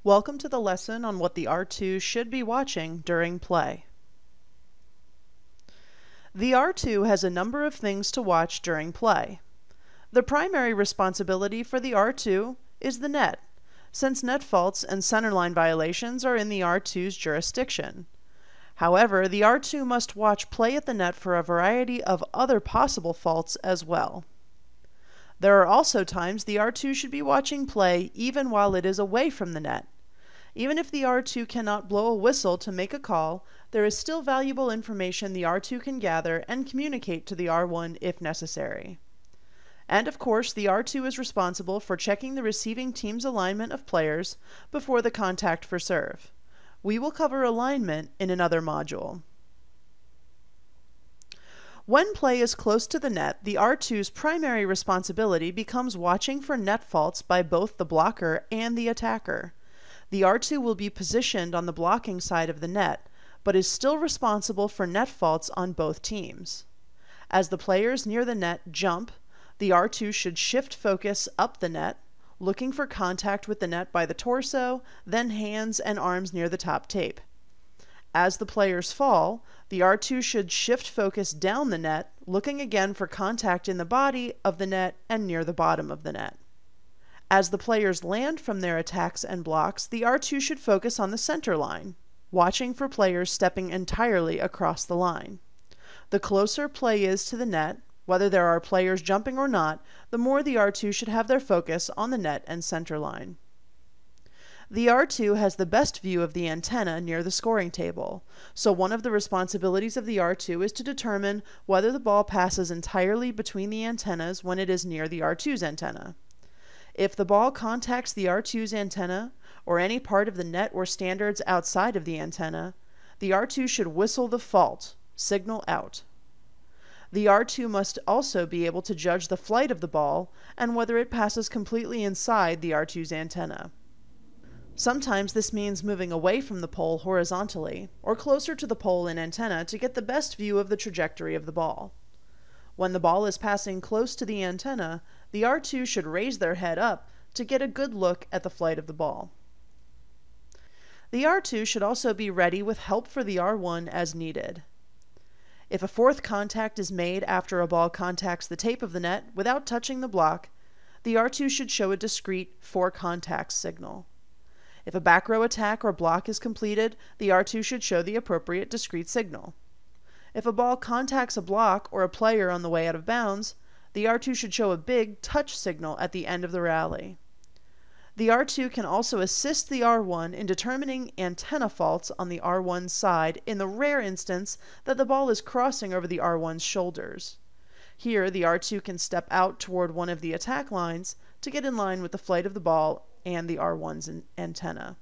Welcome to the lesson on what the R2 should be watching during play. The R2 has a number of things to watch during play. The primary responsibility for the R2 is the net, since net faults and centerline violations are in the R2's jurisdiction. However, the R2 must watch play at the net for a variety of other possible faults as well. There are also times the R2 should be watching play even while it is away from the net. Even if the R2 cannot blow a whistle to make a call, there is still valuable information the R2 can gather and communicate to the R1 if necessary. And of course, the R2 is responsible for checking the receiving team's alignment of players before the contact for serve. We will cover alignment in another module. When play is close to the net, the R2's primary responsibility becomes watching for net faults by both the blocker and the attacker. The R2 will be positioned on the blocking side of the net, but is still responsible for net faults on both teams. As the players near the net jump, the R2 should shift focus up the net, looking for contact with the net by the torso, then hands and arms near the top tape. As the players fall, the R2 should shift focus down the net, looking again for contact in the body of the net and near the bottom of the net. As the players land from their attacks and blocks, the R2 should focus on the center line, watching for players stepping entirely across the line. The closer play is to the net, whether there are players jumping or not, the more the R2 should have their focus on the net and center line. The R2 has the best view of the antenna near the scoring table, so one of the responsibilities of the R2 is to determine whether the ball passes entirely between the antennas when it is near the R2's antenna. If the ball contacts the R2's antenna, or any part of the net or standards outside of the antenna, the R2 should whistle the fault, signal out. The R2 must also be able to judge the flight of the ball and whether it passes completely inside the R2's antenna. Sometimes this means moving away from the pole horizontally, or closer to the pole and antenna to get the best view of the trajectory of the ball. When the ball is passing close to the antenna, the R2 should raise their head up to get a good look at the flight of the ball. The R2 should also be ready with help for the R1 as needed. If a fourth contact is made after a ball contacts the tape of the net without touching the block, the R2 should show a discrete 4 contacts signal. If a back row attack or block is completed, the R2 should show the appropriate discrete signal. If a ball contacts a block or a player on the way out of bounds, the R2 should show a big touch signal at the end of the rally. The R2 can also assist the R1 in determining antenna faults on the R1's side in the rare instance that the ball is crossing over the R1's shoulders. Here, the R2 can step out toward one of the attack lines to get in line with the flight of the ball and the R1's antenna.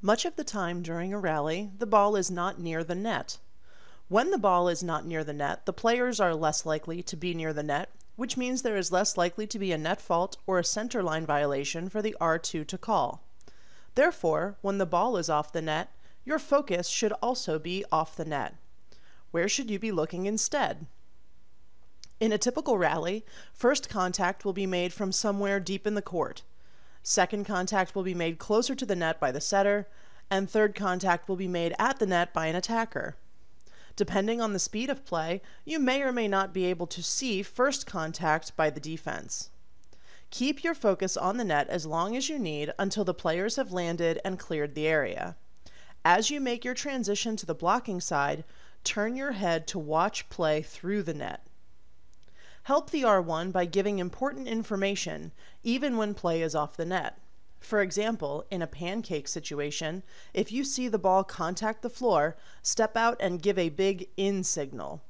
Much of the time during a rally, the ball is not near the net. When the ball is not near the net, the players are less likely to be near the net, which means there is less likely to be a net fault or a center line violation for the R2 to call. Therefore, when the ball is off the net, your focus should also be off the net. Where should you be looking instead? In a typical rally, first contact will be made from somewhere deep in the court. Second contact will be made closer to the net by the setter, and third contact will be made at the net by an attacker. Depending on the speed of play, you may or may not be able to see first contact by the defense. Keep your focus on the net as long as you need until the players have landed and cleared the area. As you make your transition to the blocking side, turn your head to watch play through the net. Help the R1 by giving important information, even when play is off the net. For example, in a pancake situation, if you see the ball contact the floor, step out and give a big in signal.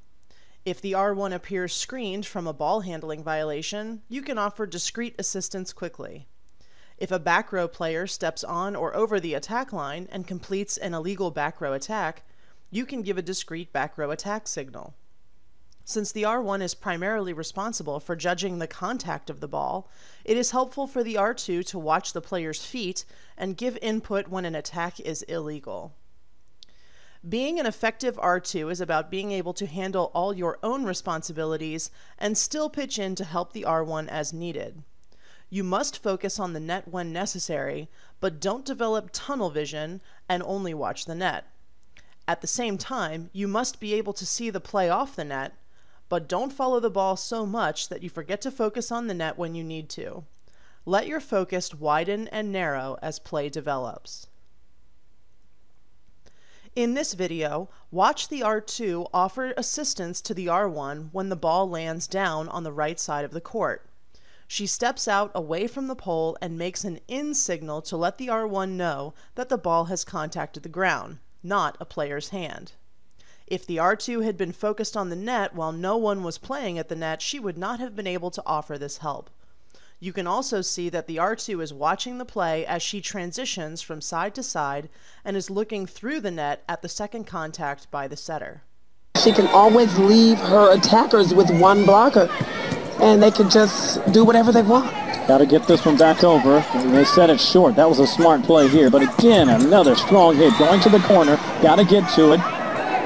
If the R1 appears screened from a ball handling violation, you can offer discreet assistance quickly. If a back row player steps on or over the attack line and completes an illegal back row attack, you can give a discreet back row attack signal. Since the R1 is primarily responsible for judging the contact of the ball, it is helpful for the R2 to watch the player's feet and give input when an attack is illegal. Being an effective R2 is about being able to handle all your own responsibilities and still pitch in to help the R1 as needed. You must focus on the net when necessary, but don't develop tunnel vision and only watch the net. At the same time, you must be able to see the play off the net, but don't follow the ball so much that you forget to focus on the net when you need to. Let your focus widen and narrow as play develops. In this video, watch the R2 offer assistance to the R1 when the ball lands down on the right side of the court. She steps out away from the pole and makes an in signal to let the R1 know that the ball has contacted the ground, not a player's hand. If the R2 had been focused on the net while no one was playing at the net, she would not have been able to offer this help. You can also see that the R2 is watching the play as she transitions from side to side and is looking through the net at the second contact by the setter. She can always leave her attackers with one blocker, and they can just do whatever they want. Got to get this one back over. They set it short. That was a smart play here. But again, another strong hit going to the corner. Got to get to it.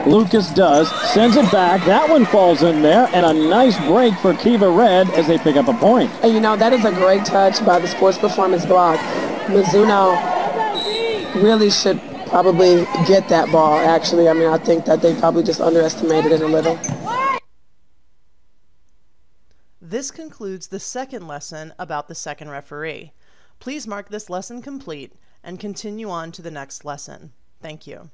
Lucas does. Sends it back. That one falls in there. And a nice break for Kiva Red as they pick up a point. And you know, that is a great touch by the Sports Performance block. Mizuno really should probably get that ball, actually. I mean, I think that they probably just underestimated it a little. This concludes the second lesson about the second referee. Please mark this lesson complete and continue on to the next lesson. Thank you.